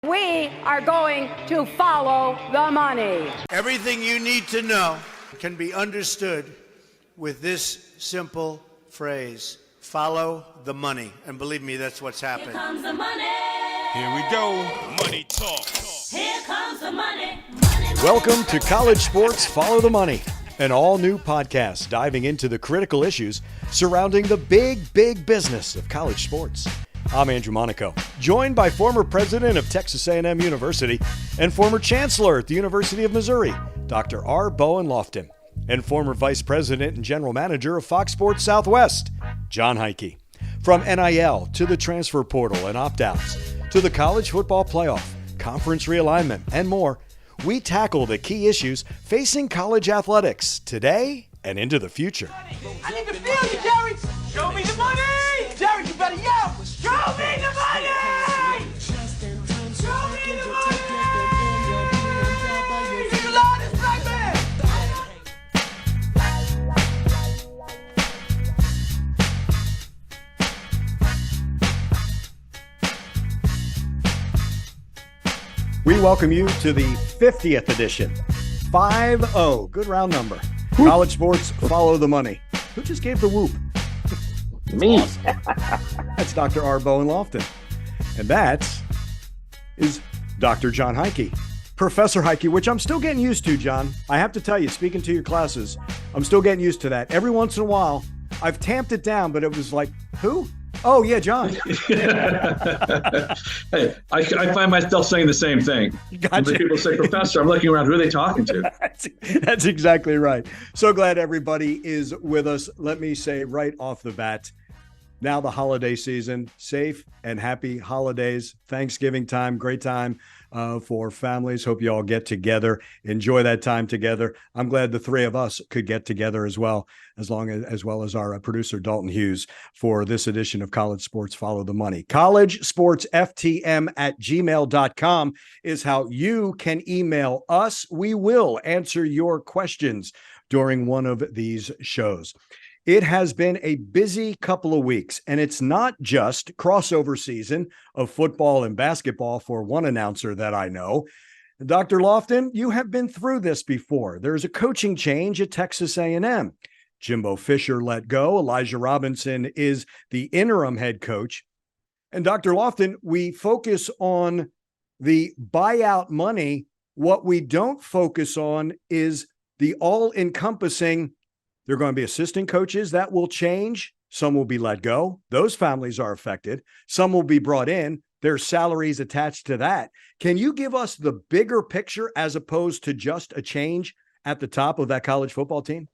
We are going to follow the money. Everything you need to know can be understood with this simple phrase: follow the money. And believe me, that's what's happened. Here comes the money. Here we go. Money talk. Here comes the money. Welcome to College Sports Follow the Money, an all-new podcast diving into the critical issues surrounding the big business of college sports. I'm Andrew Monaco, joined by former president of Texas A&M University and former chancellor at the University of Missouri, Dr. Bowen Loftin, and former vice president and general manager of Fox Sports Southwest, Jon Heidtke. From NIL to the transfer portal and opt-outs to the college football playoff, conference realignment, and more, we tackle the key issues facing college athletics today and into the future. I need to feel you, Jerry! Show me the money! Jerry, you better yell! Show me the money! Show me the money! You love this black man! We welcome you to the 50th edition. 5-0, good round number. College Sports Follow the Money. Who just gave the whoop? Me. That's Dr. Bowen Loftin. And that is Dr. Jon Heidtke. Professor Heidtke, which I'm still getting used to, John. I have to tell you, speaking to your classes, I'm still getting used to that. Every once in a while, I've tamped it down, but it was like, who? Oh, yeah, John. Hey, I find myself saying the same thing. Gotcha. When people say, Professor, I'm looking around. Who are they talking to? That's exactly right. So glad everybody is with us. Let me say right off the bat, now the holiday season, safe and happy holidays. Thanksgiving time, great time for families. Hope you all get together, enjoy that time together. I'm glad the three of us could get together as well as our producer Dalton Hughes for this edition of College Sports Follow the Money. collegesportsftm@gmail.com is how you can email us. We will answer your questions during one of these shows. It has been a busy couple of weeks, and it's not just crossover season of football and basketball for one announcer that I know. Dr. Loftin, you have been through this before. There's a coaching change at Texas A&M. Jimbo Fisher let go. Elijah Robinson is the interim head coach. And Dr. Loftin, we focus on the buyout money. What we don't focus on is the all-encompassing. There are going to be assistant coaches that will change. Some will be let go. Those families are affected. Some will be brought in. There's salaries attached to that. Can you give us the bigger picture as opposed to just a change at the top of that college football team?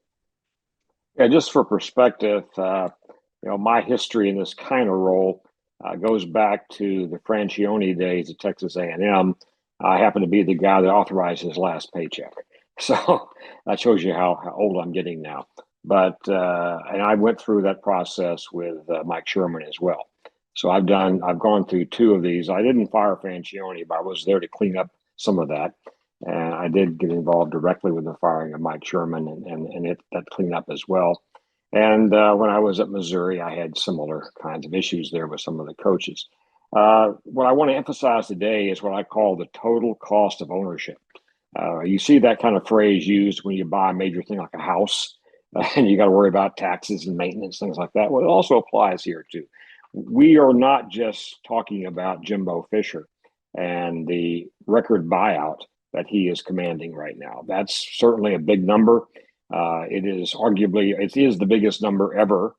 Yeah, just for perspective, my history in this kind of role goes back to the Francione days at Texas A&M. I happen to be the guy that authorized his last paycheck. So that shows you how old I'm getting now. But and I went through that process with Mike Sherman as well. So I've gone through two of these. I didn't fire Francione, but I was there to clean up some of that. And I did get involved directly with the firing of Mike Sherman and that cleanup as well. And when I was at Missouri, I had similar kinds of issues there with some of the coaches. What I want to emphasize today is what I call the total cost of ownership. You see that kind of phrase used when you buy a major thing like a house, and you got to worry about taxes and maintenance, things like that. Well, it also applies here too. We are not just talking about Jimbo Fisher and the record buyout that he is commanding right now. That's certainly a big number. It is the biggest number ever.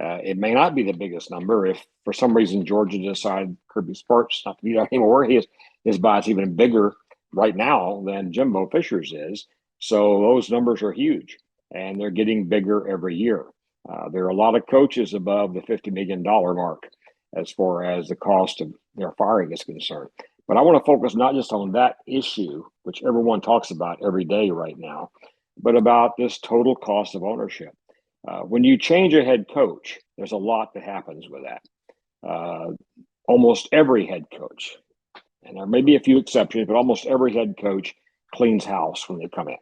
It may not be the biggest number if for some reason Georgia decided Kirby Sparks not to be there anymore. His buy's even bigger right now than Jimbo Fisher's is. So those numbers are huge, and they're getting bigger every year. There are a lot of coaches above the $50 million mark as far as the cost of their firing is concerned. But I want to focus not just on that issue, which everyone talks about every day right now, but about this total cost of ownership. When you change a head coach, there's a lot that happens with that. Almost every head coach, and there may be a few exceptions, but almost every head coach cleans house when they come in.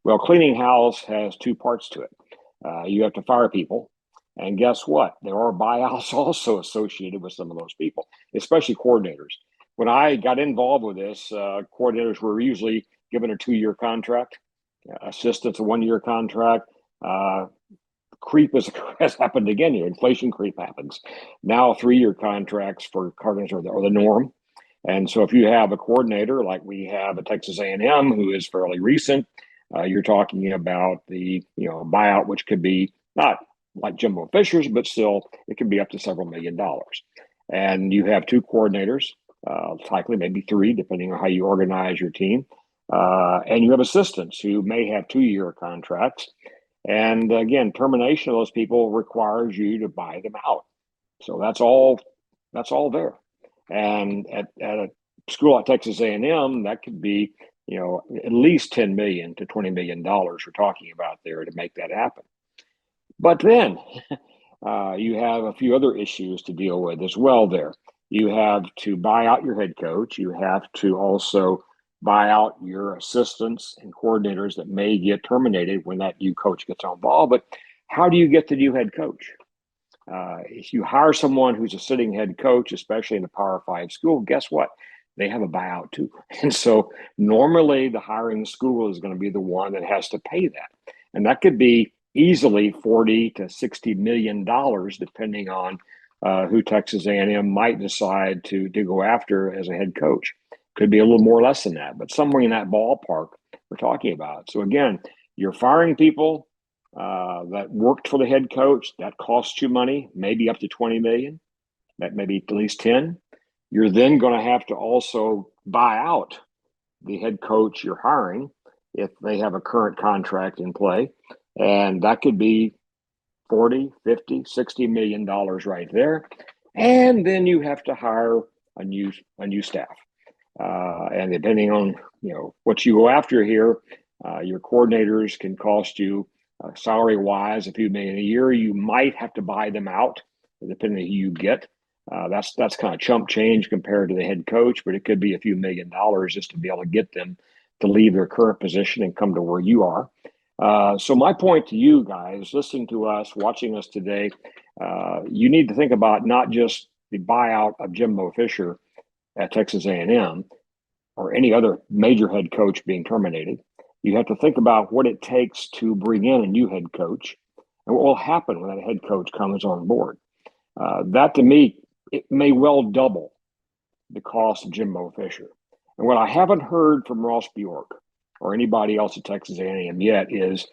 Well, cleaning house has two parts to it. You have to fire people. And guess what? There are buyouts also associated with some of those people, especially coordinators. when I got involved with this, coordinators were usually given a 2-year contract, assistants a 1-year contract. Creep has happened again here. Inflation creep happens. Now 3-year contracts for coordinators are the norm. And so if you have a coordinator like we have at Texas A&M, who is fairly recent, you're talking about the buyout, which could be not like Jimbo Fisher's, but still it can be up to several $1 million. And you have 2 coordinators, likely maybe 3, depending on how you organize your team. And you have assistants who may have 2-year contracts. And again, termination of those people requires you to buy them out. So that's all there. And at a school like Texas A&M, that could be, at least $10 million to $20 million we're talking about there to make that happen. But then you have a few other issues to deal with as well there. You have to buy out your head coach. You have to also buy out your assistants and coordinators that may get terminated when that new coach gets on ball. But how do you get the new head coach? If you hire someone who's a sitting head coach, especially in a Power 5 school, guess what? They have a buyout too. And so normally the hiring school is going to be the one that has to pay that. And that could be easily $40 to $60 million, depending on who Texas A&M might decide to go after as a head coach. Could be a little more or less than that, but somewhere in that ballpark we're talking about. So again, you're firing people that worked for the head coach. That costs you money, maybe up to $20 million. That may be at least 10. You're then going to have to also buy out the head coach you're hiring if they have a current contract in play. And that could be 40, 50, $60 million right there. And then you have to hire a new staff. And depending on what you go after here, your coordinators can cost you salary wise a few million a year. You might have to buy them out depending on who you get. That's kind of chump change compared to the head coach, but it could be a few $1 million just to be able to get them to leave their current position and come to where you are. So my point to you guys listening to us, watching us today, you need to think about not just the buyout of Jimbo Fisher at Texas A&M or any other major head coach being terminated. You have to think about what it takes to bring in a new head coach and what will happen when that head coach comes on board. That to me, it may well double the cost of Jimbo Fisher. And what I haven't heard from Ross Bjork or anybody else at Texas A&M yet is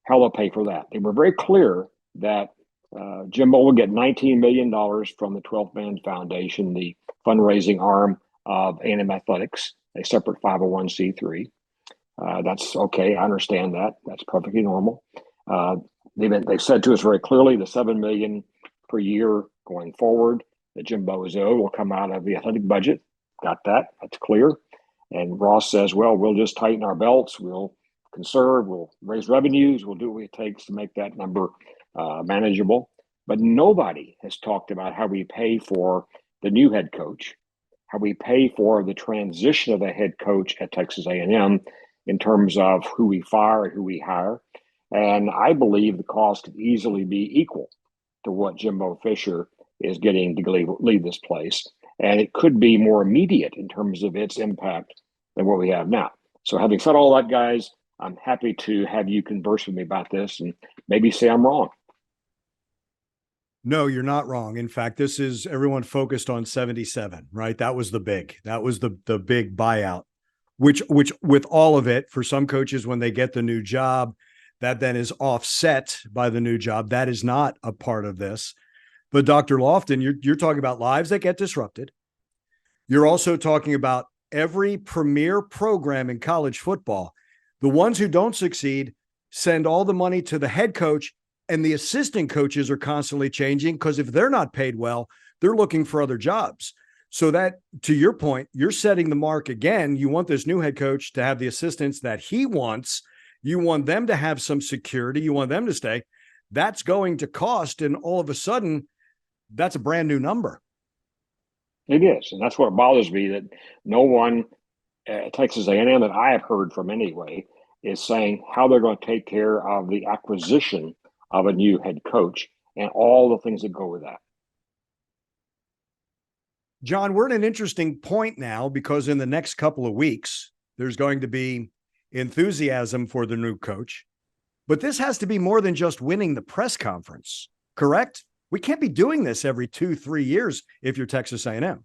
how they'll pay for that. They were very clear that Jimbo will get $19 million from the 12th Man Foundation, the fundraising arm of A&M Athletics, a separate 501c3. That's okay. I understand that. That's perfectly normal. They've said to us very clearly the $7 million per year going forward that Jimbo is owed will come out of the athletic budget. Got that. That's clear. And Ross says, well, we'll just tighten our belts. We'll conserve. We'll raise revenues. We'll do what it takes to make that number manageable. But nobody has talked about how we pay for the new head coach, how we pay for the transition of the head coach at Texas A&M in terms of who we fire and who we hire. And I believe the cost could easily be equal to what Jimbo Fisher is getting to leave this place. And it could be more immediate in terms of its impact than what we have now. So having said all that, guys, I'm happy to have you converse with me about this and maybe say I'm wrong. No, you're not wrong. In fact, this is everyone focused on 77, right? That was the big buyout, which with all of it, for some coaches, when they get the new job, that then is offset by the new job. That is not a part of this. But Dr. Loftin, you're talking about lives that get disrupted. You're also talking about every premier program in college football. The ones who don't succeed send all the money to the head coach, and the assistant coaches are constantly changing because if they're not paid well, they're looking for other jobs. So that, to your point, you're setting the mark again. You want this new head coach to have the assistants that he wants. You want them to have some security. You want them to stay. That's going to cost, and all of a sudden, that's a brand new number. It is, and that's what bothers me, that no one at Texas A&M that I have heard from anyway is saying how they're going to take care of the acquisition of a new head coach and all the things that go with that. John, we're at an interesting point now because in the next couple of weeks, there's going to be enthusiasm for the new coach. But this has to be more than just winning the press conference, correct? We can't be doing this every 2-3 years if you're Texas A&M.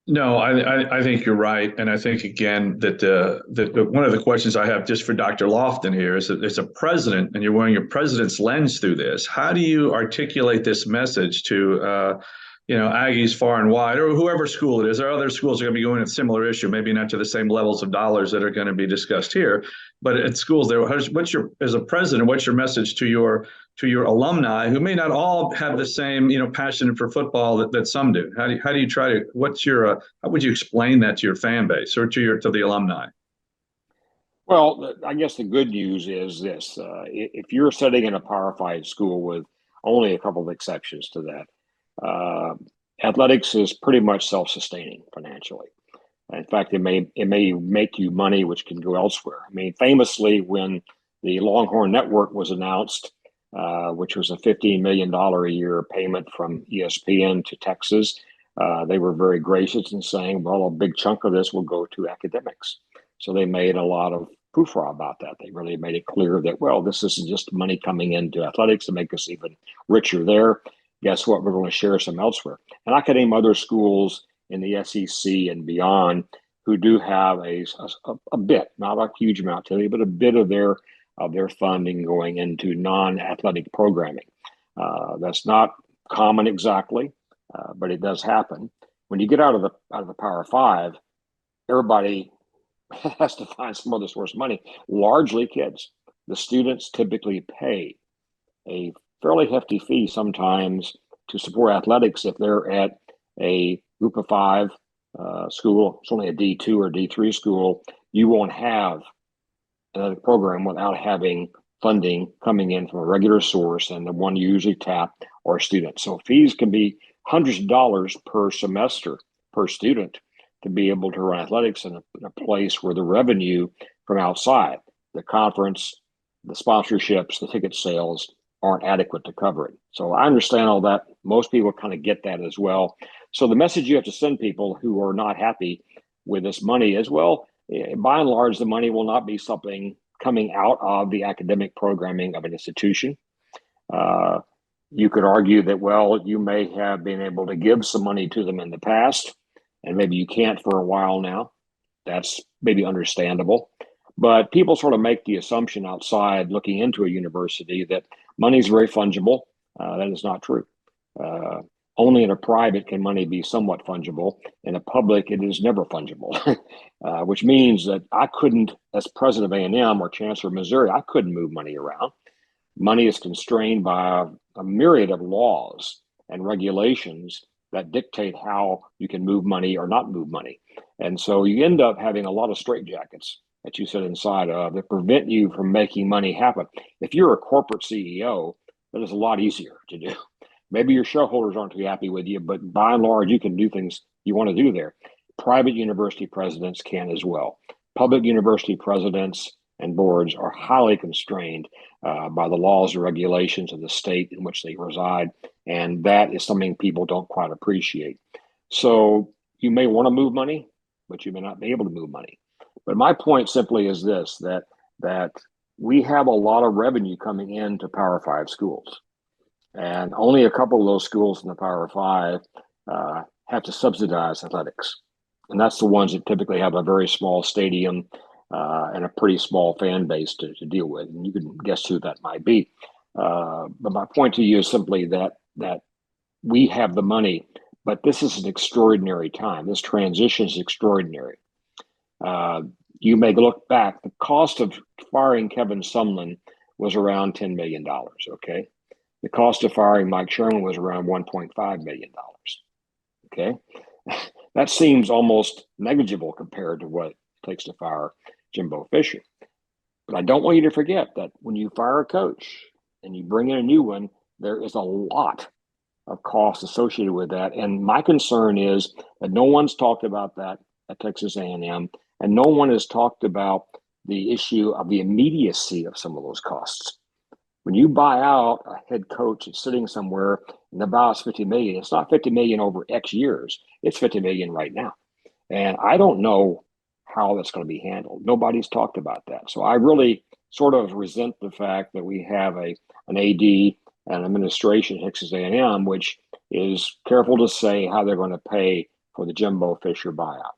No, I think you're right, and I think again that one of the questions I have just for Dr. Loftin here is that there's a president, and you're wearing your president's lens through this. How do you articulate this message to Aggies far and wide, or whoever school it is? There are other schools that are going to be going at a similar issue, maybe not to the same levels of dollars that are going to be discussed here, but at schools there. As a president, what's your message to your alumni who may not all have the same passion for football that some do? How do you try to? How would you explain that to your fan base or to the alumni? Well, I guess the good news is this: if you're sitting in a Power 5 school with only a couple of exceptions to that. Athletics is pretty much self-sustaining financially. In fact, it may make you money, which can go elsewhere. I mean, famously, when the Longhorn Network was announced, which was a $15 million a year payment from ESPN to Texas, they were very gracious in saying, well, a big chunk of this will go to academics. So they made a lot of hoopla about that. They really made it clear that, well, this isn't just money coming into athletics to make us even richer there. Guess what? We're going to share some elsewhere. And I could name other schools in the SEC and beyond who do have a bit, not a huge amount today, but a bit of their funding going into non-athletic programming. That's not common exactly, but it does happen. When you get out of the Power 5, everybody has to find some other source of money. Largely kids. The students typically pay a fairly hefty fee sometimes to support athletics if they're at a group of 5 school. It's only a D2 or D3 school. You won't have another program without having funding coming in from a regular source, and the one you usually tap are students. So fees can be hundreds of dollars per semester per student to be able to run athletics in a place where the revenue from outside, the conference, the sponsorships, the ticket sales, aren't adequate to cover it. So I understand all that. Most people kind of get that as well. So the message you have to send people who are not happy with this money is, well, by and large, the money will not be something coming out of the academic programming of an institution. You could argue that, well, you may have been able to give some money to them in the past, and maybe you can't for a while now. That's maybe understandable. But people sort of make the assumption outside looking into a university that money is very fungible. That is not true. Only in a private can money be somewhat fungible. In a public, it is never fungible, which means that I couldn't, as president of A&M or chancellor of Missouri, I couldn't move money around. Money is constrained by a myriad of laws and regulations that dictate how you can move money or not move money. And so you end up having a lot of straitjackets that you sit inside of that prevent you from making money happen. If you're a corporate CEO, that is a lot easier to do. Maybe your shareholders aren't too happy with you, but by and large, you can do things you want to do there. Private university presidents can as well. Public university presidents and boards are highly constrained by the laws and regulations of the state in which they reside, and that is something people don't quite appreciate. So you may want to move money, but you may not be able to move money. But my point simply is this, that we have a lot of revenue coming into Power 5 schools. And only a couple of those schools in the Power 5 have to subsidize athletics. And that's the ones that typically have a very small stadium and a pretty small fan base to deal with. And you can guess who that might be. But my point to you is simply that we have the money, but this is an extraordinary time. This transition is extraordinary. You may look back, the cost of firing Kevin Sumlin was around $10 million, okay? The cost of firing Mike Sherman was around $1.5 million, okay? That seems almost negligible compared to what it takes to fire Jimbo Fisher. But I don't want you to forget that when you fire a coach and you bring in a new one, there is a lot of costs associated with that. And my concern is that no one's talked about that at Texas A&M, and no one has talked about the issue of the immediacy of some of those costs. When you buy out a head coach that's sitting somewhere the buyout's 50 million. It's not 50 million over X years. It's 50 million right now. And I don't know how that's going to be handled. Nobody's talked about that. So I really sort of resent the fact that we have an AD and administration at Texas A&M, which is careful to say how they're going to pay for the Jimbo Fisher buyout.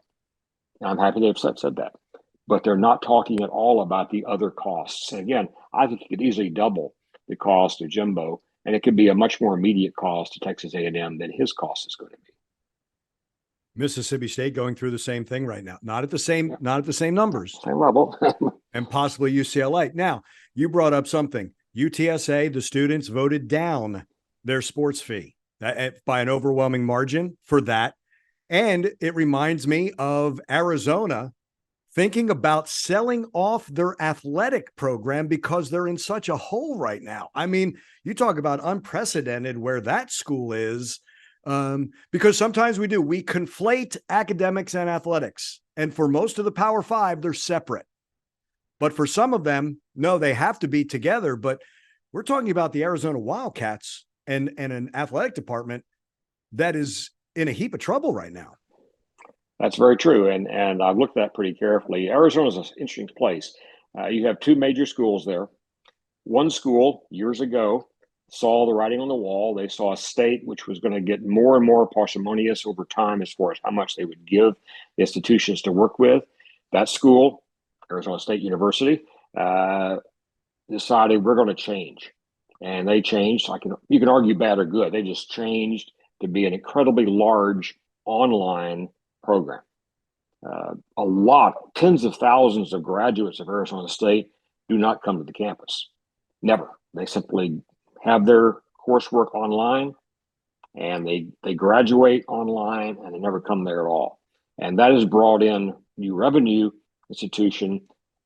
And I'm happy they've said that. But they're not talking at all about the other costs. And again, I think you could easily double the cost of Jimbo, and it could be a much more immediate cost to Texas A&M than his cost is going to be. Mississippi State going through the same thing right now, not at the same numbers, same level, and possibly UCLA. Now, you brought up something. UTSA, the students voted down their sports fee by an overwhelming margin for that. And it reminds me of Arizona thinking about selling off their athletic program because they're in such a hole right now. I mean, you talk about unprecedented where that school is, because sometimes we conflate academics and athletics. And for most of the Power Five, they're separate. But for some of them, no, they have to be together. But we're talking about the Arizona Wildcats and an athletic department that is in a heap of trouble right now. That's very true. And I've looked at that pretty carefully. Arizona's an interesting place. You have two major schools there. One school years ago saw the writing on the wall. They saw a state which was going to get more and more parsimonious over time as far as how much they would give the institutions to work with. That school, Arizona State University, decided we're going to change. And they changed. You can argue bad or good. They just changed to be an incredibly large online program. Tens of thousands of graduates of Arizona State do not come to the campus. Never. They simply have their coursework online, and they graduate online, and they never come there at all. And that has brought in new revenue institution,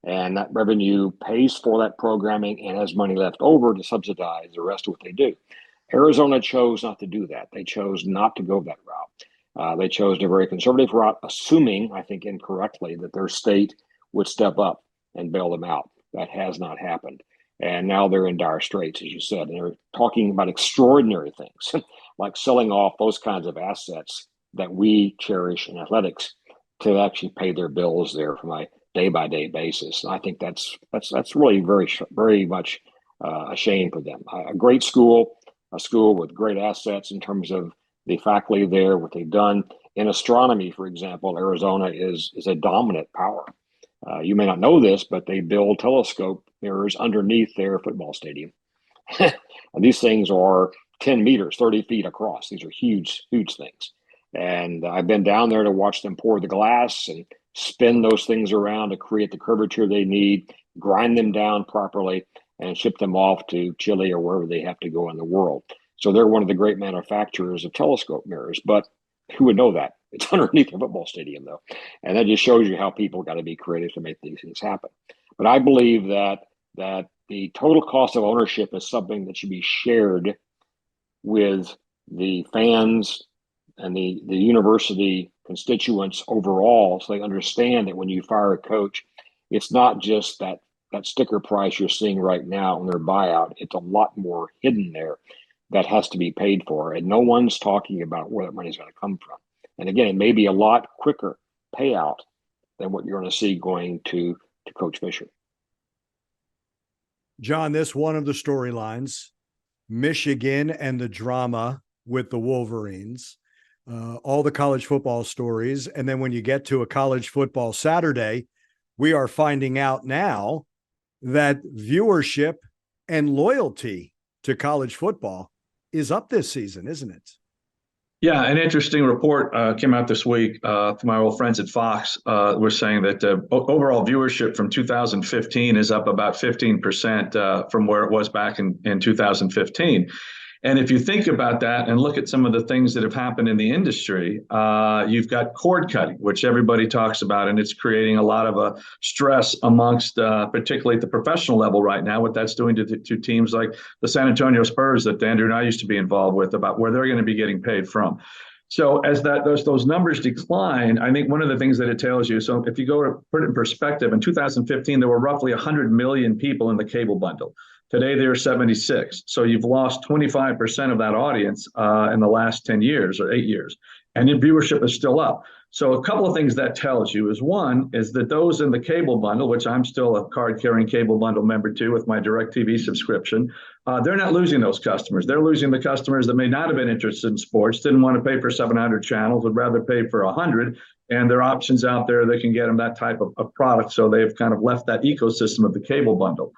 and that revenue pays for that programming and has money left over to subsidize the rest of what they do. Arizona chose not to do that. They chose not to go that route. They chose a very conservative route, assuming, I think incorrectly, that their state would step up and bail them out. That has not happened. And now they're in dire straits, as you said. And they're talking about extraordinary things, like selling off those kinds of assets that we cherish in athletics to actually pay their bills there from a day-by-day basis. And I think that's really very much a shame for them. A great school, a school with great assets in terms of the faculty there, what they've done. In astronomy, for example, Arizona is a dominant power. You may not know this, but they build telescope mirrors underneath their football stadium. And these things are 10 meters, 30 feet across. These are huge, huge things. And I've been down there to watch them pour the glass and spin those things around to create the curvature they need, grind them down properly, and ship them off to Chile or wherever they have to go in the world. So they're one of the great manufacturers of telescope mirrors. But who would know that? It's underneath the football stadium, though. And that just shows you how people got to be creative to make these things happen. But I believe that the total cost of ownership is something that should be shared with the fans and the university constituents overall, so they understand that when you fire a coach, it's not just that sticker price you're seeing right now on their buyout. It's a lot more hidden there that has to be paid for, and no one's talking about where that money is going to come from. And again, it may be a lot quicker payout than what you're going to see going to Coach Fisher. John, this one of the storylines, Michigan and the drama with the Wolverines, all the college football stories. And then when you get to a college football Saturday, we are finding out now that viewership and loyalty to college football is up this season, isn't it? Yeah, an interesting report came out this week from my old friends at Fox. We're saying that overall viewership from 2015 is up about 15% from where it was back in 2015. And if you think about that and look at some of the things that have happened in the industry, you've got cord cutting, which everybody talks about, and it's creating a lot of stress amongst particularly at the professional level right now, what that's doing to teams like the San Antonio Spurs that Andrew and I used to be involved with, about where they're going to be getting paid from. So as those numbers decline, I think one of the things that it tells you, so if you go to put it in perspective, in 2015, there were roughly 100 million people in the cable bundle. Today, they're 76. So you've lost 25% of that audience in the last 10 years or 8 years. And your viewership is still up. So a couple of things that tells you is one is that those in the cable bundle, which I'm still a card-carrying cable bundle member too with my DirecTV subscription, they're not losing those customers. They're losing the customers that may not have been interested in sports, didn't want to pay for 700 channels, would rather pay for 100. And there are options out there that can get them that type of product. So they've kind of left that ecosystem of the cable bundle.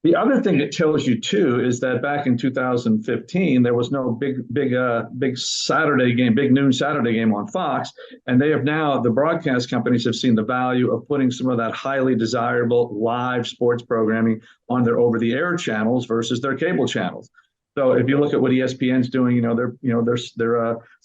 The other thing it tells you too is that back in 2015 there was no big Saturday game, big noon Saturday game on Fox, and they have now, the broadcast companies have seen the value of putting some of that highly desirable live sports programming on their over-the-air channels versus their cable channels. So if you look at what ESPN's doing, they're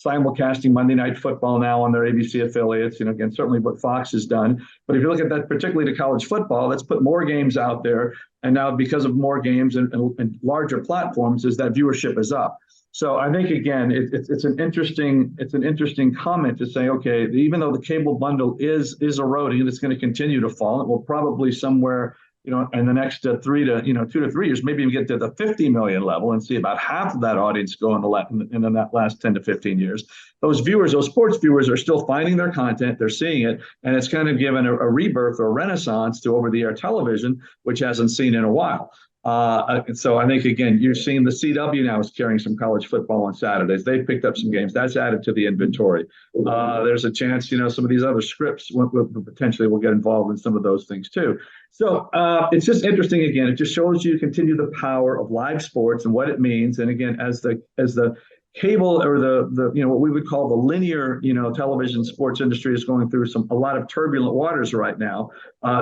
simulcasting Monday Night Football now on their ABC affiliates. Again, certainly what Fox has done. But if you look at that, particularly to college football, let's put more games out there. And now, because of more games and larger platforms, is that viewership is up. So I think again, it's an interesting comment to say, okay, even though the cable bundle is eroding, it's going to continue to fall. It will probably somewhere, in the next 2 to 3 years, maybe even get to the 50 million level and see about half of that audience go in that last 10 to 15 years. Those viewers, those sports viewers, are still finding their content. They're seeing it, and it's kind of given a rebirth or a renaissance to over-the-air television, which hasn't seen in a while. And so I think, again, you're seeing the CW now is carrying some college football on Saturdays. They picked up some games. That's added to the inventory. There's a chance, some of these other scripts potentially will get involved in some of those things too. So it's just interesting. Again, it just shows you continue the power of live sports and what it means. And again, as the cable or the what we would call the linear television sports industry is going through a lot of turbulent waters right now.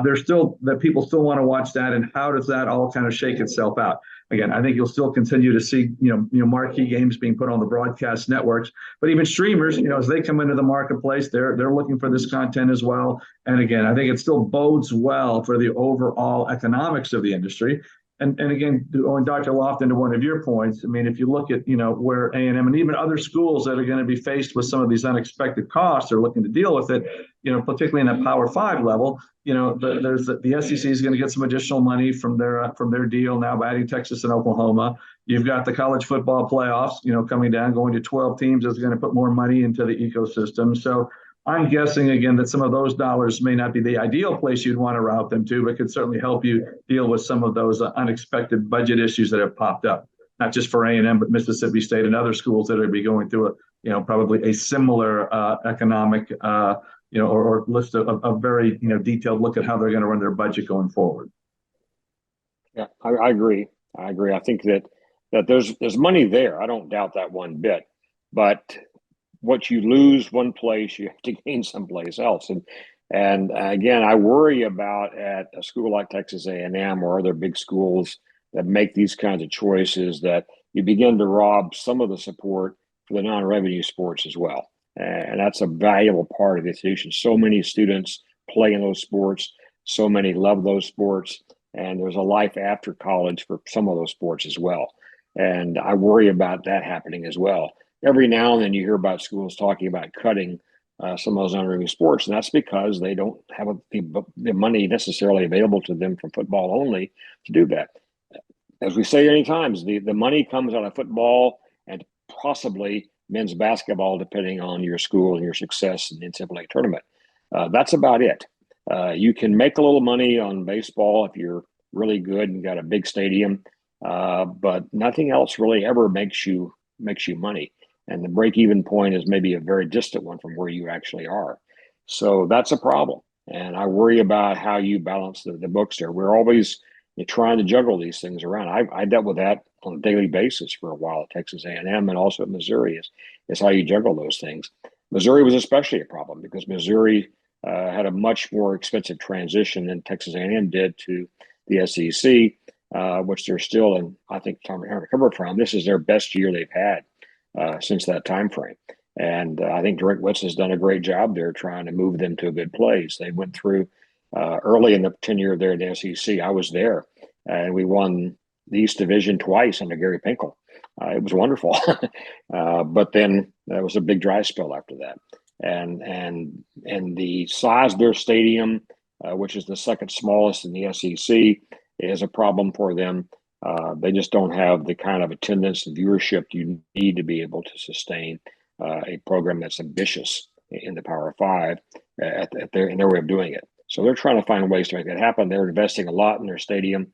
There's still that people still want to watch that, and how does that all kind of shake itself out? Again, I think you'll still continue to see marquee games being put on the broadcast networks, but even streamers, as they come into the marketplace, they're looking for this content as well. And again, I think it still bodes well for the overall economics of the industry. And again, going Dr. Loftin to one of your points, I mean, if you look at, where A&M and even other schools that are going to be faced with some of these unexpected costs are looking to deal with it, particularly in that Power 5 level, the SEC is going to get some additional money from their deal now by adding Texas and Oklahoma. You've got the college football playoffs, coming down, going to 12 teams is going to put more money into the ecosystem. So I'm guessing, again, that some of those dollars may not be the ideal place you'd want to route them to, but could certainly help you deal with some of those unexpected budget issues that have popped up, not just for A&M, but Mississippi State and other schools that are be going through probably a similar economic, or list of very, detailed look at how they're going to run their budget going forward. Yeah, I agree. I think that there's money there. I don't doubt that one bit, but what you lose one place, you have to gain someplace else. And again, I worry about at a school like Texas A&M or other big schools that make these kinds of choices, that you begin to rob some of the support for the non-revenue sports as well. And that's a valuable part of the institution. So many students play in those sports. So many love those sports. And there's a life after college for some of those sports as well. And I worry about that happening as well. Every now and then you hear about schools talking about cutting some of those non-revenue sports, and that's because they don't have the money necessarily available to them from football only to do that. As we say many times, the money comes out of football and possibly men's basketball, depending on your school and your success in the NCAA tournament. That's about it. You can make a little money on baseball if you're really good and got a big stadium, but nothing else really ever makes you money. And the break-even point is maybe a very distant one from where you actually are. So that's a problem. And I worry about how you balance the books there. We're always trying to juggle these things around. I dealt with that on a daily basis for a while at Texas A&M and also at Missouri is how you juggle those things. Missouri was especially a problem because Missouri had a much more expensive transition than Texas A&M did to the SEC, which they're still in, I think, trying to recover from. This is their best year they've had since that time frame. And I think Dirk Witz has done a great job there trying to move them to a good place. They went through early in the tenure there in the SEC. I was there, and we won the East Division twice under Gary Pinkel. It was wonderful. But then there was a big dry spell after that. And the size of their stadium, which is the second smallest in the SEC, is a problem for them. They just don't have the kind of attendance and viewership you need to be able to sustain a program that's ambitious in the Power Five in their way of doing it. So they're trying to find ways to make that happen. They're investing a lot in their stadium,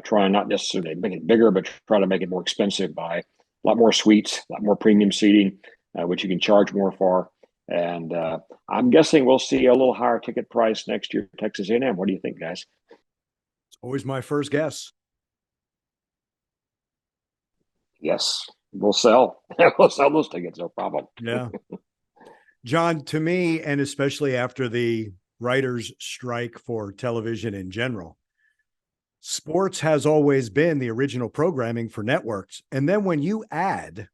trying not necessarily to make it bigger, but trying to make it more expensive by a lot more suites, a lot more premium seating, which you can charge more for. And I'm guessing we'll see a little higher ticket price next year at Texas A&M. What do you think, guys? It's always my first guess. Yes, we'll sell. We'll sell those tickets, no problem. Yeah. Jon, to me, and especially after the writers' strike for television in general, sports has always been the original programming for networks. And then when you add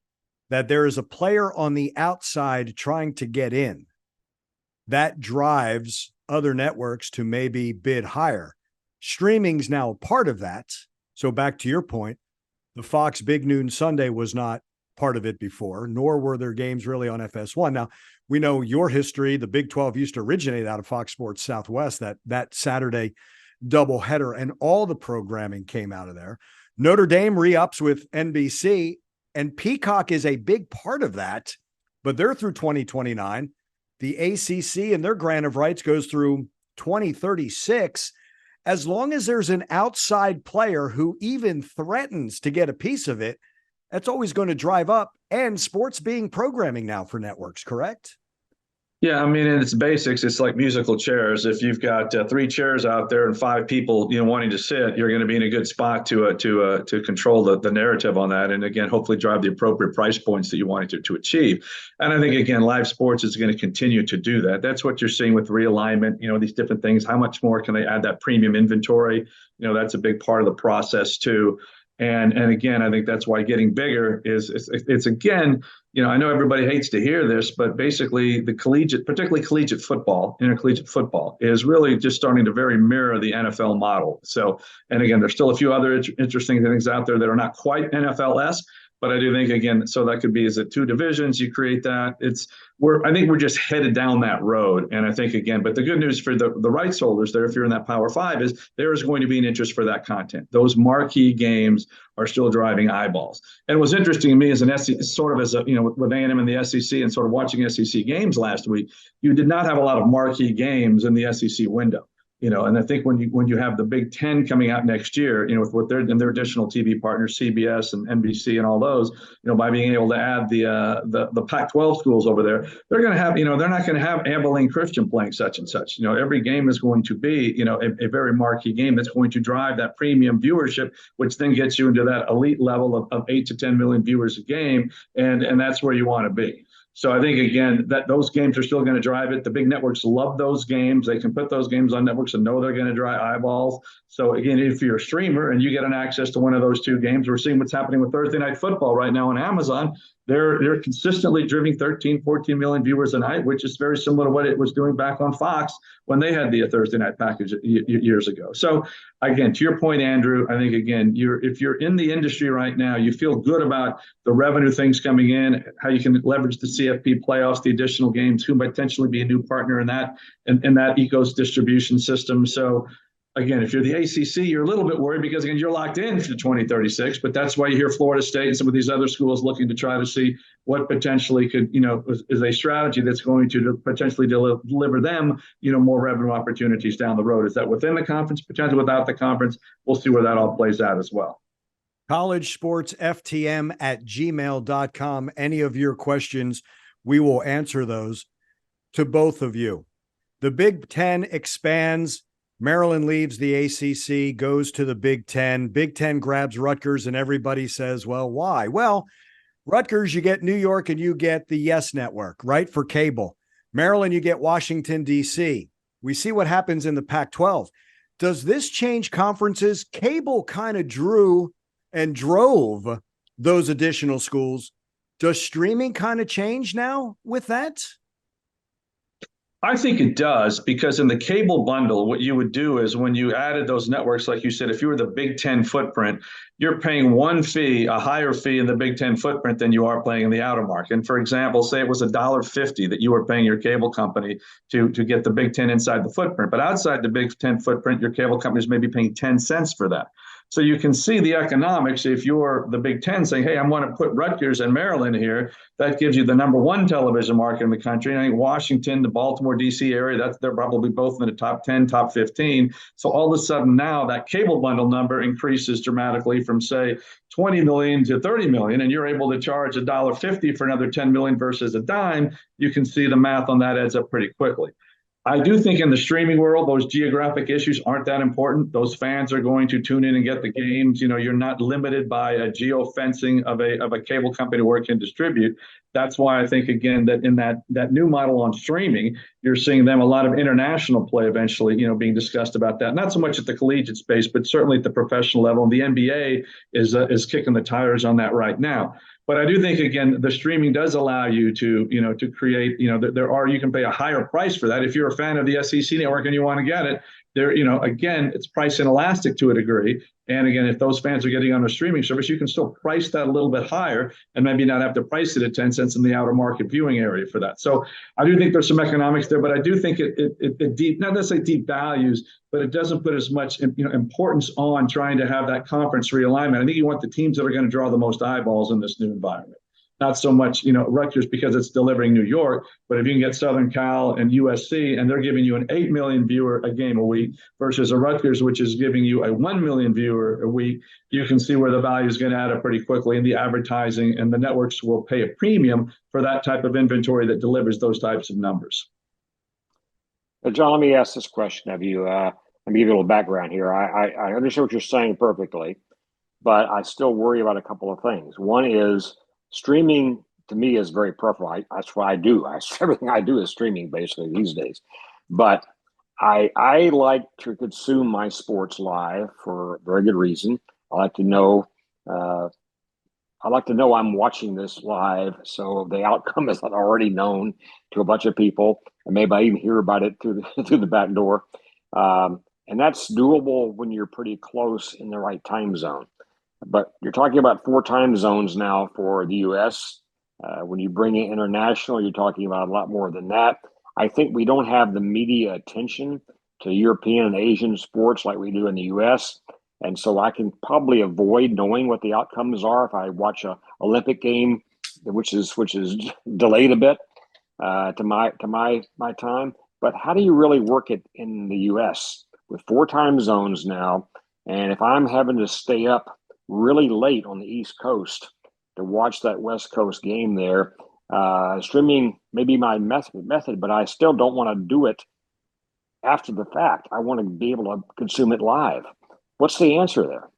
that there is a player on the outside trying to get in, that drives other networks to maybe bid higher. Streaming's now a part of that. So back to your point, the Fox Big Noon Sunday was not part of it before, nor were there games really on FS1. Now, we know your history. The Big 12 used to originate out of Fox Sports Southwest, that Saturday doubleheader, and all the programming came out of there. Notre Dame re-ups with NBC, and Peacock is a big part of that, but they're through 2029. The ACC and their grant of rights goes through 2036. As long as there's an outside player who even threatens to get a piece of it, that's always going to drive up, and sports being programming now for networks, correct? Yeah, I mean, in its basics, it's like musical chairs. If you've got 3 chairs out there and 5 people, wanting to sit, you're going to be in a good spot to control the narrative on that, and again, hopefully drive the appropriate price points that you want it to achieve. And I think again, live sports is going to continue to do that. That's what you're seeing with realignment. These different things. How much more can they add that premium inventory? That's a big part of the process too. And again, I think that's why getting bigger it's again, I know everybody hates to hear this, but basically the particularly collegiate football, intercollegiate football, is really just starting to very mirror the NFL model. So, and again, there's still a few other interesting things out there that are not quite NFL-esque, but I do think, again, so that could be, is it 2 divisions? You create that. I think we're just headed down that road. And I think, again, but the good news for the rights holders there, if you're in that Power 5, is there is going to be an interest for that content. Those marquee games are still driving eyeballs. And what's interesting to me is with A&M and the SEC and sort of watching SEC games last week, you did not have a lot of marquee games in the SEC window. And I think when you have the Big Ten coming out next year, with what their additional TV partners, CBS and NBC and all those, by being able to add the Pac-12 schools over there, they're going to have, they're not going to have Abilene Christian playing such and such. Every game is going to be, a very marquee game that's going to drive that premium viewership, which then gets you into that elite level of 8 to 10 million viewers a game, and that's where you want to be. So I think, again, that those games are still going to drive it. The big networks love those games. They can put those games on networks and know they're going to drive eyeballs. So, again, if you're a streamer and you get an access to one of those 2 games, we're seeing what's happening with Thursday Night Football right now on Amazon. They're consistently driving 13, 14 million viewers a night, which is very similar to what it was doing back on Fox when they had the Thursday night package years ago. So, again, to your point, Andrew, I think, again, if you're in the industry right now, you feel good about the revenue things coming in, how you can leverage the CFP playoffs, the additional games, who might potentially be a new partner in that ecos distribution system. So, again, if you're the ACC, you're a little bit worried because, again, you're locked in for 2036. But that's why you hear Florida State and some of these other schools looking to try to see what potentially could, is a strategy that's going to potentially deliver them, more revenue opportunities down the road. Is that within the conference, potentially without the conference? We'll see where that all plays out as well. collegesportsftm@gmail.com. Any of your questions, we will answer those to both of you. The Big Ten expands. Maryland leaves the ACC, goes to the Big Ten. Big Ten grabs Rutgers, and everybody says, well, why? Well, Rutgers, you get New York and you get the Yes Network, right, for cable. Maryland, you get Washington, D.C. We see what happens in the Pac-12. Does this change conferences? Cable kind of drew and drove those additional schools. Does streaming kind of change now with that? I think it does, because in the cable bundle, what you would do is when you added those networks, like you said, if you were the Big Ten footprint, you're paying one fee, a higher fee in the Big Ten footprint than you are paying in the outer market. And for example, say it was $1.50 that you were paying your cable company to get the Big Ten inside the footprint. But outside the Big Ten footprint, your cable company is maybe paying 10 cents for that. So you can see the economics. If you're the Big Ten saying, hey, I want to put Rutgers and Maryland here, that gives you the number one television market in the country. And I think Washington, the Baltimore, D.C. area, they're probably both in the top 10, top 15. So all of a sudden now that cable bundle number increases dramatically from, say, 20 million to 30 million, and you're able to charge $1.50 for another 10 million versus a dime. You can see the math on that adds up pretty quickly. I do think in the streaming world, those geographic issues aren't that important. Those fans are going to tune in and get the games. You know, you're not limited by a geo-fencing of a cable company where it can distribute. That's why I think, again, that in that new model on streaming, you're seeing them a lot of international play eventually, you know, being discussed about that. Not so much at the collegiate space, but certainly at the professional level. And the NBA is kicking the tires on that right now. But I do think, again, the streaming does allow you to, you know, to create, you know, you can pay a higher price for that. If you're a fan of the SEC network and you want to get it, there, you know, again, it's price inelastic to a degree. And again, if those fans are getting on a streaming service, you can still price that a little bit higher and maybe not have to price it at 10 cents in the outer market viewing area for that. So I do think there's some economics there, but I do think it deep, not necessarily deep values, but it doesn't put as much, you know, importance on trying to have that conference realignment. I think you want the teams that are going to draw the most eyeballs in this new environment. Not so much, you know, Rutgers because it's delivering New York, but if you can get Southern Cal and USC and they're giving you an 8 million viewer a game a week versus a Rutgers, which is giving you a 1 million viewer a week, you can see where the value is going to add up pretty quickly. And the advertising and the networks will pay a premium for that type of inventory that delivers those types of numbers. John, let me ask this question of you. Let me give you a little background here. I understand what you're saying perfectly, but I still worry about a couple of things. One is streaming to me is very preferable. That's what I do. Everything I do is streaming basically these days. But I like to consume my sports live for a very good reason. I like to know I'm watching this live, so the outcome is not already known to a bunch of people, and maybe I even hear about it through the back door. And that's doable when you're pretty close in the right time zone. But you're talking about 4 time zones now for the U.S. When you bring in international, you're talking about a lot more than that. I think we don't have the media attention to European and Asian sports like we do in the U.S. And so I can probably avoid knowing what the outcomes are if I watch a Olympic game, which is delayed a bit to my time. But how do you really work it in the U.S. with 4 time zones now? And if I'm having to stay up really late on the East Coast to watch that West Coast game there, streaming may be my method, but I still don't want to do it after the fact. I want to be able to consume it live. What's the answer there?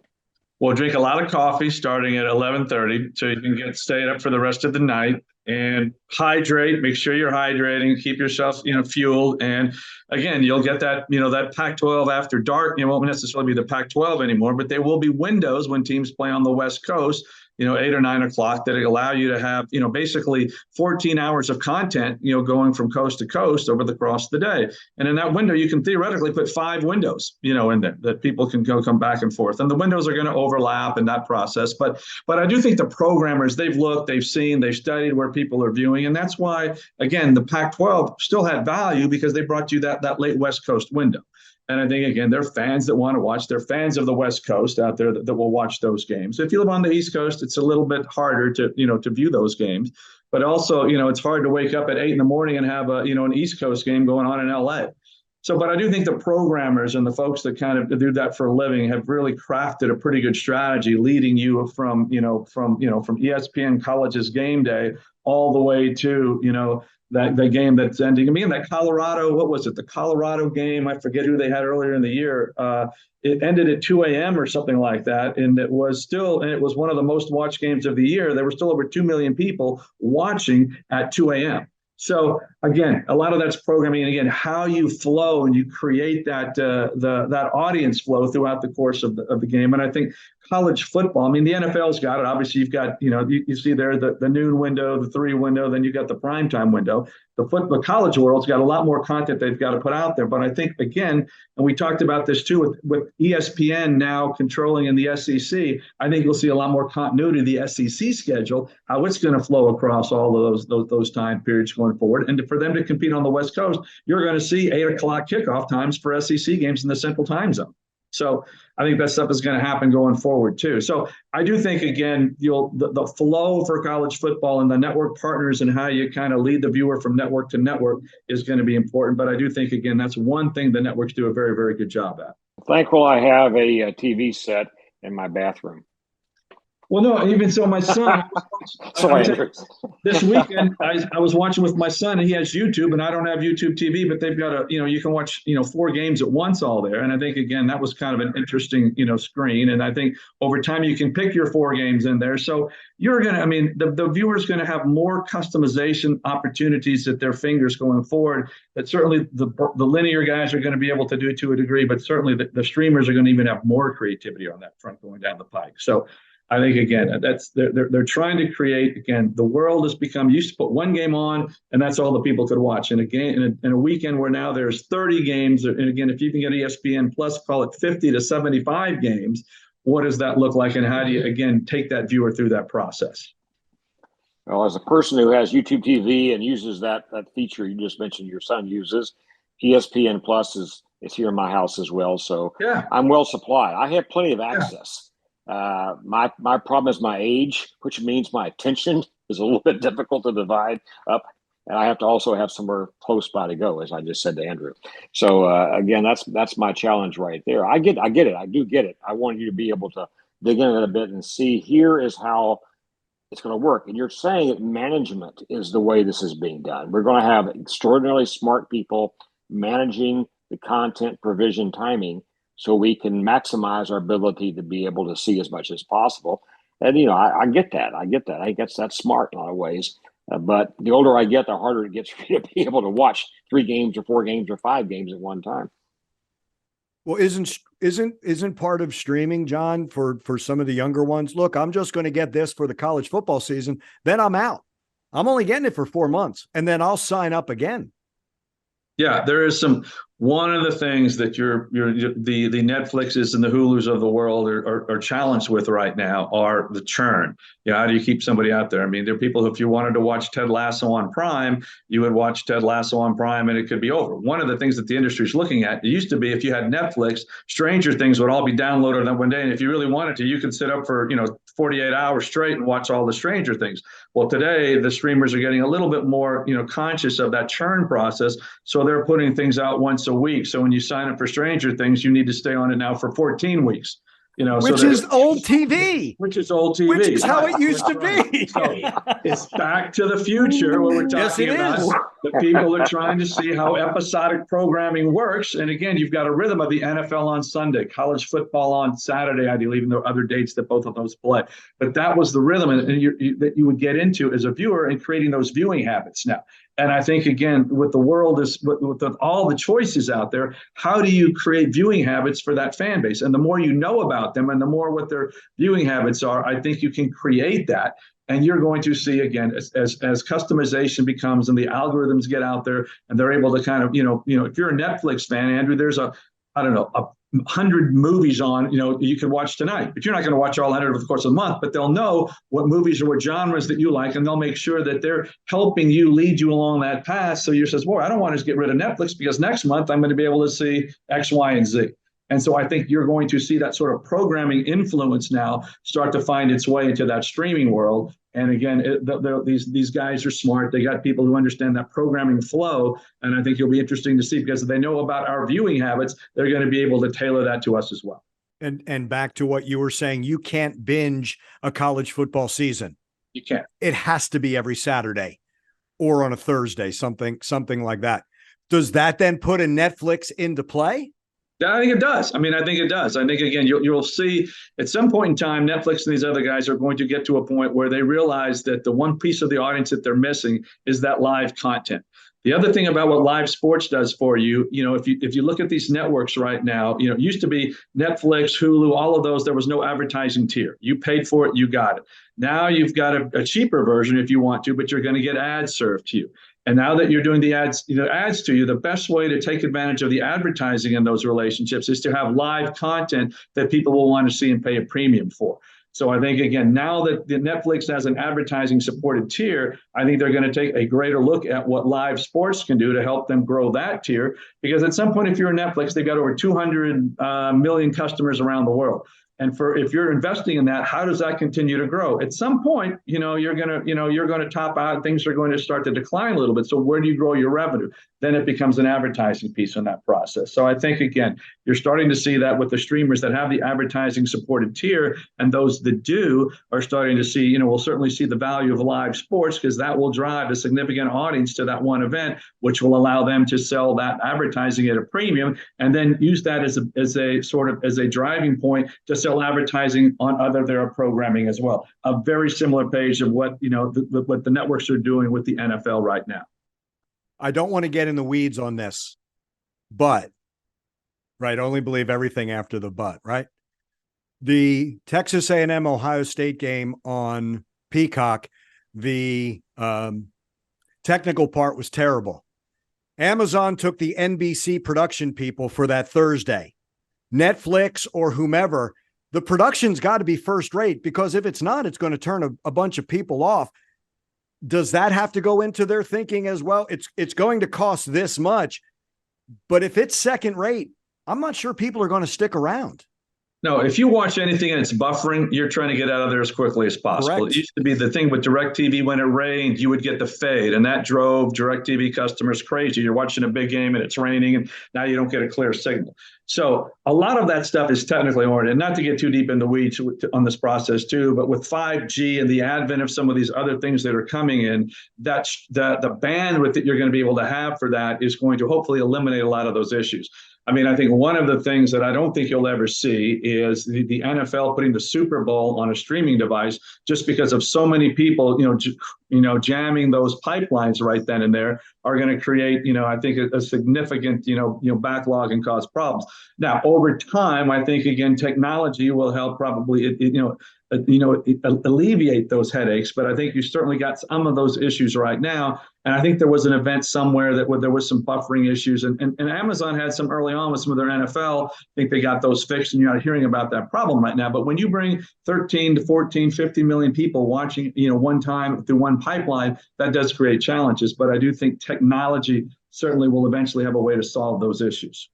Well, drink a lot of coffee starting at 11:30 so you can stay up for the rest of the night, and hydrate. Make sure you're hydrating. Keep yourself, you know, fueled. And again, you'll get that, you know, that Pac-12 after dark. It won't necessarily be the Pac-12 anymore, but there will be windows when teams play on the West Coast, you know, 8 or 9 o'clock, that allow you to have, you know, basically 14 hours of content, you know, going from coast to coast over the course of the day. And in that window, you can theoretically put 5 windows, you know, in there that people can come back and forth. And the windows are going to overlap in that process. But I do think the programmers, they've looked, they've seen, they've studied where people are viewing. And that's why, again, the Pac-12 still had value because they brought you that late West Coast window. And I think, again, they're fans that want to watch. They're fans of the West Coast out there that will watch those games. If you live on the East Coast, it's a little bit harder to, you know, to view those games. But also, you know, it's hard to wake up at 8 a.m. and have a, you know, an East Coast game going on in LA. So, but I do think the programmers and the folks that kind of do that for a living have really crafted a pretty good strategy, leading you from ESPN College's Game Day all the way to, you know, that the game that's ending. I mean, that Colorado, what was it? The Colorado game, I forget who they had earlier in the year. It ended at 2 a.m. or something like that. And it was one of the most watched games of the year. There were still over 2 million people watching at 2 a.m. So again, a lot of that's programming, and again, how you flow and you create that that audience flow throughout the course of the game. And I think college football, I mean, the NFL's got it. Obviously, you've got, you know, you see there the noon window, the 3 window, then you got the primetime window. The college world's got a lot more content they've got to put out there. But I think, again, and we talked about this too, with ESPN now controlling in the SEC, I think you'll see a lot more continuity of the SEC schedule, how it's going to flow across all of those time periods going forward. And for them to compete on the West Coast, you're going to see 8 o'clock kickoff times for SEC games in the Central Time Zone. So I think that stuff is going to happen going forward too. So I do think, again, the flow for college football and the network partners and how you kind of lead the viewer from network to network is going to be important. But I do think, again, that's one thing the networks do a very, very good job at. Thankful I have a TV set in my bathroom. Well, no, even so, my son, this weekend, I was watching with my son, and he has YouTube, and I don't have YouTube TV, but they've got you can watch, 4 games at once all there. And I think, again, that was kind of an interesting, screen. And I think over time you can pick your 4 games in there. So you're going to, the viewer's going to have more customization opportunities at their fingers going forward that certainly the linear guys are going to be able to do to a degree, but certainly the streamers are going to even have more creativity on that front going down the pike. So I think, again, they're trying to create, again, the world has become, used to put one game on and that's all the people could watch. And again, in a weekend where now there's 30 games, and again, if you can get ESPN Plus, call it 50 to 75 games, what does that look like? And how do you, again, take that viewer through that process? Well, as a person who has YouTube TV and uses that feature you just mentioned your son uses, ESPN Plus is here in my house as well. So yeah, I'm well supplied. I have plenty of access. My problem is my age, which means my attention is a little bit difficult to divide up, and I have to also have somewhere close by to go, as I just said to Andrew. So again, that's my challenge right there. I get it. I do get it. I want you to be able to dig in it a bit and see here is how it's going to work. And you're saying that management is the way this is being done. We're going to have extraordinarily smart people managing the content provision timing, so we can maximize our ability to be able to see as much as possible. And, I get that. I think that's smart in a lot of ways. But the older I get, the harder it gets for me to be able to watch 3 games or 4 games or 5 games at one time. Well, isn't part of streaming, John, for some of the younger ones? Look, I'm just going to get this for the college football season. Then I'm out. I'm only getting it for 4 months, and then I'll sign up again. Yeah, there is one of the things that the Netflixes and the Hulus of the world are challenged with right now are the churn. How do you keep somebody out there? There are people who, if you wanted to watch Ted Lasso on Prime, you would watch Ted Lasso on Prime and it could be over. One of the things that the industry is looking at, it used to be if you had Netflix, Stranger Things would all be downloaded on one day. And if you really wanted to, you could sit up for, 48 hours straight and watch all the Stranger Things. Well, today the streamers are getting a little bit more, conscious of that churn process. So they're putting things out once a week. So when you sign up for Stranger Things, you need to stay on it now for 14 weeks. Which is old TV. Which is old TV. Which is how it used to be. So it's back to the future where we're talking about the people are trying to see how episodic programming works. And again, you've got a rhythm of the NFL on Sunday, college football on Saturday, ideally, even though other dates that both of those play. But that was the rhythm that you would get into as a viewer and creating those viewing habits now. And I think, again, with the world with all the choices out there, how do you create viewing habits for that fan base? And the more you know about them and the more what their viewing habits are, I think you can create that. And you're going to see, again, as customization becomes and the algorithms get out there and they're able to kind of, if you're a Netflix fan, Andrew, there's 100 movies on, you can watch tonight, but you're not going to watch all 100 over the course of the month, but they'll know what movies or what genres that you like, and they'll make sure that they're helping you lead you along that path. So you says, well, I don't want to just get rid of Netflix because next month I'm going to be able to see X, Y, and Z. And so I think you're going to see that sort of programming influence now start to find its way into that streaming world. And again, these guys are smart. They got people who understand that programming flow. And I think it'll be interesting to see because if they know about our viewing habits, they're going to be able to tailor that to us as well. And back to what you were saying, you can't binge a college football season. You can't. It has to be every Saturday or on a Thursday, something like that. Does that then put a Netflix into play? Yeah, I think it does. I think it does. I think, again, you'll see at some point in time, Netflix and these other guys are going to get to a point where they realize that the one piece of the audience that they're missing is that live content. The other thing about what live sports does for you, if you look at these networks right now, it used to be Netflix, Hulu, all of those, there was no advertising tier. You paid for it, you got it. Now you've got a cheaper version if you want to, but you're going to get ads served to you. And now that you're doing the ads to you, the best way to take advantage of the advertising in those relationships is to have live content that people will want to see and pay a premium for. So I think, again, now that the Netflix has an advertising supported tier, I think they're going to take a greater look at what live sports can do to help them grow that tier. Because at some point, if you're Netflix, they've got over 200 million customers around the world. And if you're investing in that, how does that continue to grow? At some point, you're gonna top out. Things are going to start to decline a little bit. So where do you grow your revenue? Then it becomes an advertising piece in that process. So I think, again, you're starting to see that with the streamers that have the advertising supported tier, and those that do are starting to see, we'll certainly see the value of live sports, because that will drive a significant audience to that one event, which will allow them to sell that advertising at a premium, and then use that as a driving point to sell advertising on other their programming as well. A very similar page of what what the networks are doing with the NFL right now. I don't want to get in the weeds on this, but only believe everything after the but, right? The Texas A&M Ohio State game on Peacock, the technical part was terrible. Amazon took the NBC production people for that Thursday. Netflix or whomever, the production's got to be first rate, because if it's not, it's going to turn a bunch of people off. Does that have to go into their thinking as well? It's going to cost this much, but if it's second rate, I'm not sure people are going to stick around. No, if you watch anything and it's buffering, you're trying to get out of there as quickly as possible. Correct. It used to be the thing with DirecTV. When it rained, you would get the fade, and that drove DirecTV customers crazy. You're watching a big game and it's raining, and now you don't get a clear signal. So a lot of that stuff is technically oriented. Not to get too deep in the weeds on this process too, but with 5G and the advent of some of these other things that are coming in, that's the bandwidth that you're going to be able to have for that is going to hopefully eliminate a lot of those issues. I mean, I think one of the things that I don't think you'll ever see is the NFL putting the Super Bowl on a streaming device, just because of so many people, jamming those pipelines right then and there are going to create, I think a significant, backlog and cause problems. Now, over time, I think, again, technology will help probably, alleviate those headaches. But I think you certainly got some of those issues right now. And I think there was an event somewhere where there was some buffering issues, and Amazon had some early on with some of their NFL. I think they got those fixed, and you're not hearing about that problem right now. But when you bring 13 to 14, 50 million people watching, one time through one pipeline, that does create challenges. But I do think technology certainly will eventually have a way to solve those issues.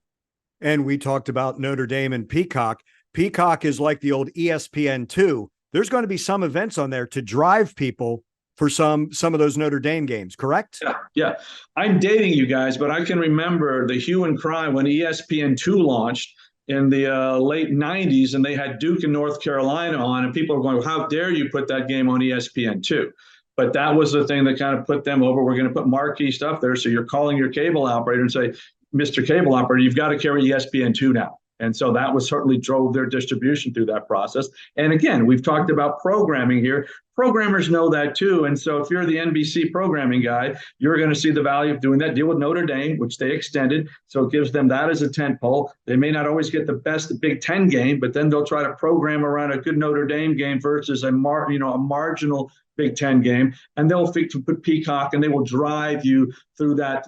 And we talked about Notre Dame and Peacock. Peacock is like the old ESPN2. There's going to be some events on there to drive people for some of those Notre Dame games, correct? Yeah. I'm dating you guys, but I can remember the hue and cry when ESPN2 launched in the late 90s, and they had Duke and North Carolina on, and people were going, how dare you put that game on ESPN2? But that was the thing that kind of put them over. We're going to put marquee stuff there. So you're calling your cable operator and say, Mr. Cable Operator, you've got to carry ESPN2 now. And so that was certainly drove their distribution through that process. And again, we've talked about programming here. Programmers know that too. And so if you're the NBC programming guy, you're going to see the value of doing that. Deal with Notre Dame, which they extended. So it gives them that as a tentpole. They may not always get the best Big Ten game, but then they'll try to program around a good Notre Dame game versus a marginal Big Ten game, and they'll put Peacock, and they will drive you through that,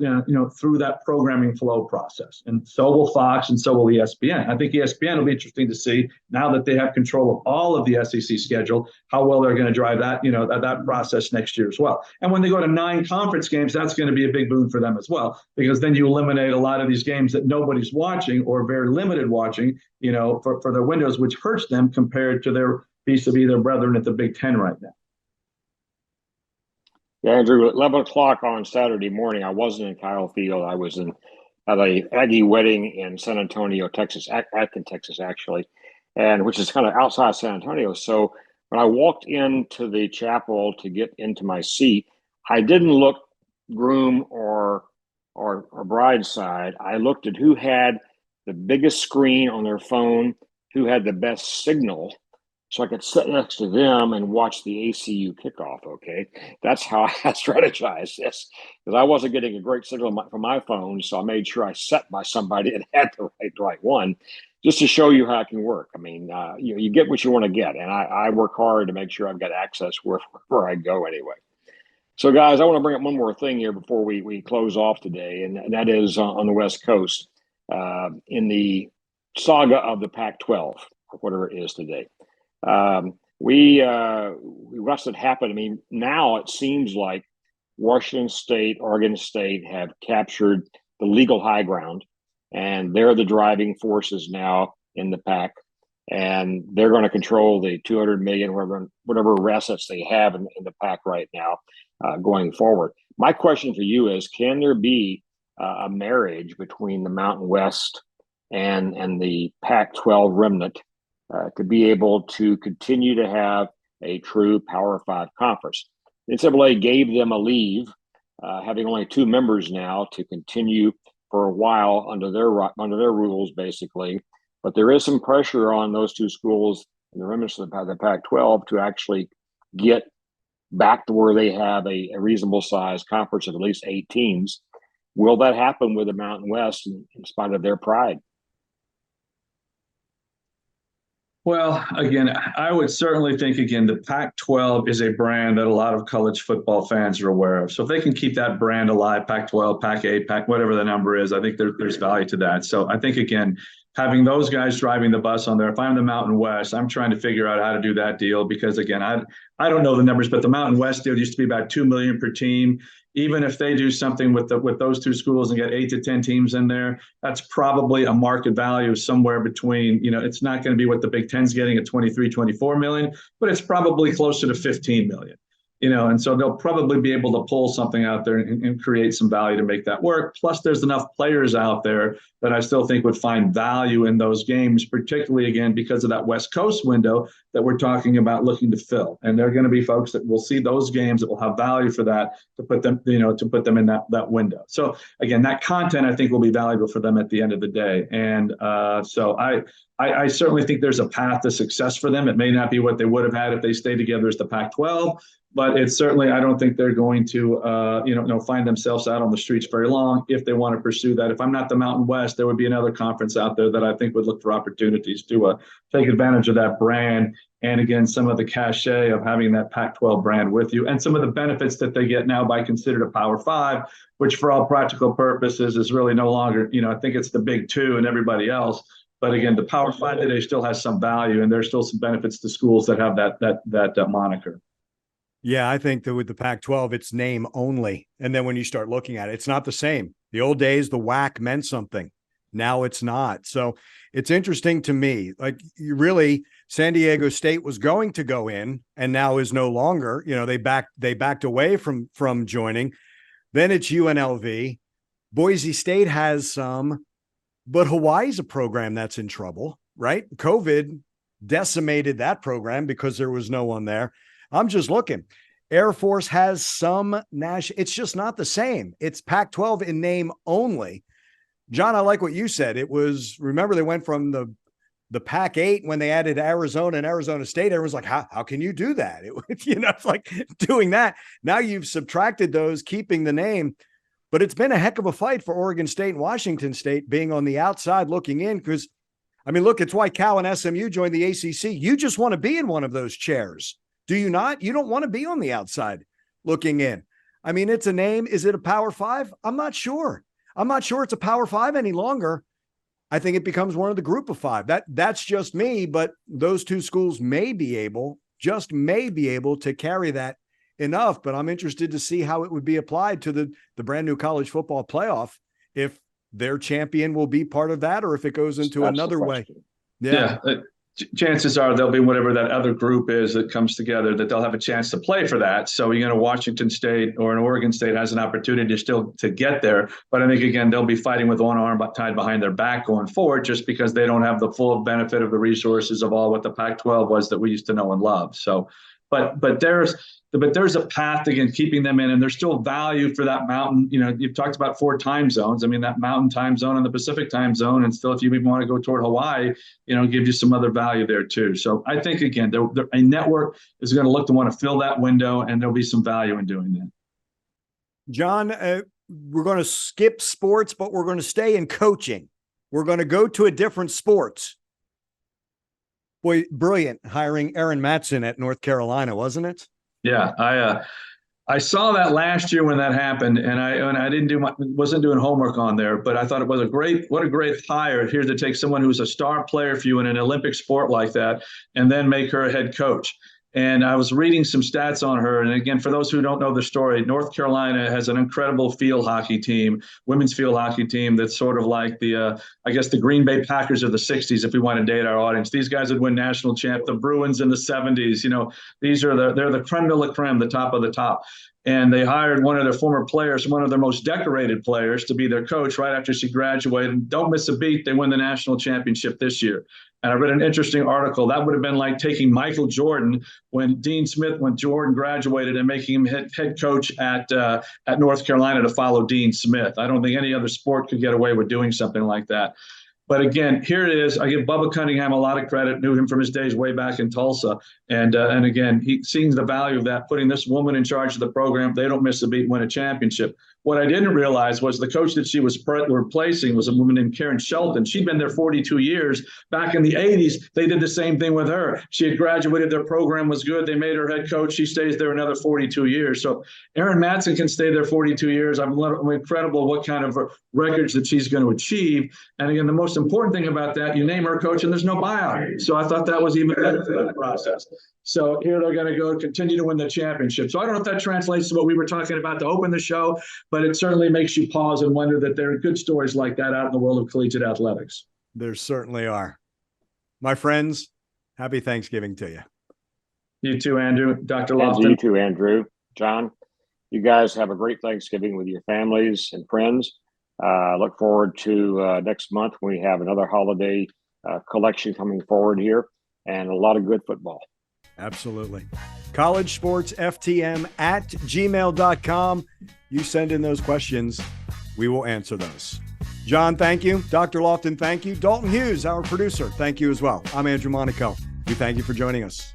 through that programming flow process. And so will Fox, and so will ESPN. I think ESPN will be interesting to see, now that they have control of all of the SEC schedule, how well they're going to drive that, that process next year as well. And when they go to 9 conference games, that's going to be a big boon for them as well, because then you eliminate a lot of these games that nobody's watching or very limited watching, for their windows, which hurts them compared to their vis-a-vis their brethren at the Big Ten right now. Yeah, Andrew, at 11 o'clock on Saturday morning, I wasn't in Kyle Field. I was at a Aggie wedding in San Antonio, Texas, Atkins, Texas, actually, and which is kind of outside San Antonio. So when I walked into the chapel to get into my seat, I didn't look groom or bride's side. I looked at who had the biggest screen on their phone, who had the best signal, so I could sit next to them and watch the ACU kickoff, okay? That's how I strategized this, because I wasn't getting a great signal from my phone, so I made sure I sat by somebody that had the right one, just to show you how it can work. I mean, you get what you want to get, and I work hard to make sure I've got access where I go anyway. So, guys, I want to bring up one more thing here before we close off today, and that is on the West Coast, in the saga of the Pac-12, or whatever it is today. We watched it happen. I mean, now it seems like Washington State, Oregon State have captured the legal high ground, and they're the driving forces now in the pack. And they're going to control the 200 million, whatever assets they have in the pack right now, going forward. My question for you is: can there be a marriage between the Mountain West and the Pac-12 remnant to be able to continue to have a true Power Five conference? NCAA gave them a leave, having only 2 members now, to continue for a while under their rules, basically. But there is some pressure on those 2 schools and the remnants of the Pac-12 to actually get back to where they have a reasonable size conference of at least 8 teams. Will that happen with the Mountain West in spite of their pride? Well, again, I would certainly think, again, the Pac-12 is a brand that a lot of college football fans are aware of. So if they can keep that brand alive, Pac-12, Pac-8, Pac, whatever the number is, I think there's value to that. So I think, again, having those guys driving the bus on there, if I'm the Mountain West, I'm trying to figure out how to do that deal because, again, I don't know the numbers, but the Mountain West deal used to be about $2 million per team. Even if they do something with those 2 schools and get 8 to 10 teams in there, that's probably a market value somewhere between, it's not going to be what the Big Ten's getting at 23, 24 million, but it's probably closer to 15 million. And so they'll probably be able to pull something out there and create some value to make that work. Plus, there's enough players out there that I still think would find value in those games, particularly, again, because of that West Coast window that we're talking about looking to fill. And there are going to be folks that will see those games that will have value for that to put them, in that window. So, again, that content, I think, will be valuable for them at the end of the day. And so I certainly think there's a path to success for them. It may not be what they would have had if they stayed together as the Pac-12, but it's certainly, I don't think they're going to, find themselves out on the streets very long if they want to pursue that. If I'm not the Mountain West, there would be another conference out there that I think would look for opportunities to take advantage of that brand. And again, some of the cachet of having that Pac-12 brand with you and some of the benefits that they get now by considered a Power Five, which for all practical purposes is really no longer, I think it's the Big Two and everybody else. But again, the Power Five today still has some value, and there's still some benefits to schools that have that moniker. Yeah, I think that with the Pac-12, it's name only. And then when you start looking at it, it's not the same. The old days, the WAC meant something. Now it's not. So it's interesting to me. Like, you really, San Diego State was going to go in and now is no longer. They backed away from joining. Then it's UNLV. Boise State has some, but Hawaii's a program that's in trouble, right? COVID decimated that program because there was no one there. I'm just looking. Air Force has some national. It's just not the same. It's Pac-12 in name only. John, I like what you said. It was, remember, they went from the Pac-8 when they added Arizona and Arizona State. Everyone's like, how can you do that? It's like doing that. Now you've subtracted those, keeping the name. But it's been a heck of a fight for Oregon State and Washington State being on the outside looking in because, look, it's why Cal and SMU joined the ACC. You just want to be in one of those chairs. Do you not? You don't want to be on the outside looking in. It's a name. Is it a Power Five? I'm not sure. I'm not sure it's a Power Five any longer. I think it becomes one of the group of 5. That's just me, but those 2 schools may be able to carry that enough. But I'm interested to see how it would be applied to the brand new college football playoff, if their champion will be part of that or if it goes into another way. Yeah. Chances are they'll be whatever that other group is that comes together, that they'll have a chance to play for that. So Washington State or an Oregon State has an opportunity still to get there. But I think, again, they'll be fighting with one arm tied behind their back going forward just because they don't have the full benefit of the resources of all what the Pac-12 was that we used to know and love. So, but there's a path, again, keeping them in, and there's still value for that mountain. You've talked about 4 time zones. That mountain time zone and the Pacific time zone, and still, if you even want to go toward Hawaii, give you some other value there too. So I think, again, a network is going to look to want to fill that window, and there'll be some value in doing that. John, we're going to skip sports, but we're going to stay in coaching. We're going to go to a different sport. Boy, brilliant hiring Aaron Matson at North Carolina, wasn't it? Yeah, I saw that last year when that happened, and I wasn't doing homework on there, but I thought it was what a great hire here to take someone who's a star player for you in an Olympic sport like that, and then make her a head coach. And I was reading some stats on her. And again, for those who don't know the story, North Carolina has an incredible field hockey team, women's field hockey team that's sort of like the Green Bay Packers of the 60s, if we want to date our audience. These guys would win national champ, the Bruins in the 70s. They're the creme de la creme, the top of the top. And they hired one of their former players, one of their most decorated players, to be their coach right after she graduated. And don't miss a beat, they win the national championship this year. And I read an interesting article. That would have been like taking Michael Jordan when Jordan graduated, and making him head coach at North Carolina to follow Dean Smith. I don't think any other sport could get away with doing something like that. But again, here it is. I give Bubba Cunningham a lot of credit. Knew him from his days way back in Tulsa, and again, he sees the value of that. Putting this woman in charge of the program, they don't miss a beat, win a championship. What I didn't realize was the coach that she was replacing was a woman named Karen Shelton. She'd been there 42 years. Back in the 80s, they did the same thing with her. She had graduated. Their program was good. They made her head coach. She stays there another 42 years. So Erin Matson can stay there 42 years. I'm incredible what kind of records that she's going to achieve. And again, the most important thing about that, you name her coach and there's no buyout. So I thought that was even better for that process. So here they're going to go continue to win the championship. So I don't know if that translates to what we were talking about to open the show, but it certainly makes you pause and wonder that there are good stories like that out in the world of collegiate athletics. There certainly are. My friends, happy Thanksgiving to you. You too, Andrew. Dr. And Loftin. to you too, Andrew. John, you guys have a great Thanksgiving with your families and friends. Look forward to next month when we have another holiday collection coming forward here, and a lot of good football. Absolutely. College Sports FTM at gmail.com. You send in those questions. We will answer those. John, thank you. Dr. Loftin, thank you. Dalton Hughes, our producer, thank you as well. I'm Andrew Monaco. We thank you for joining us.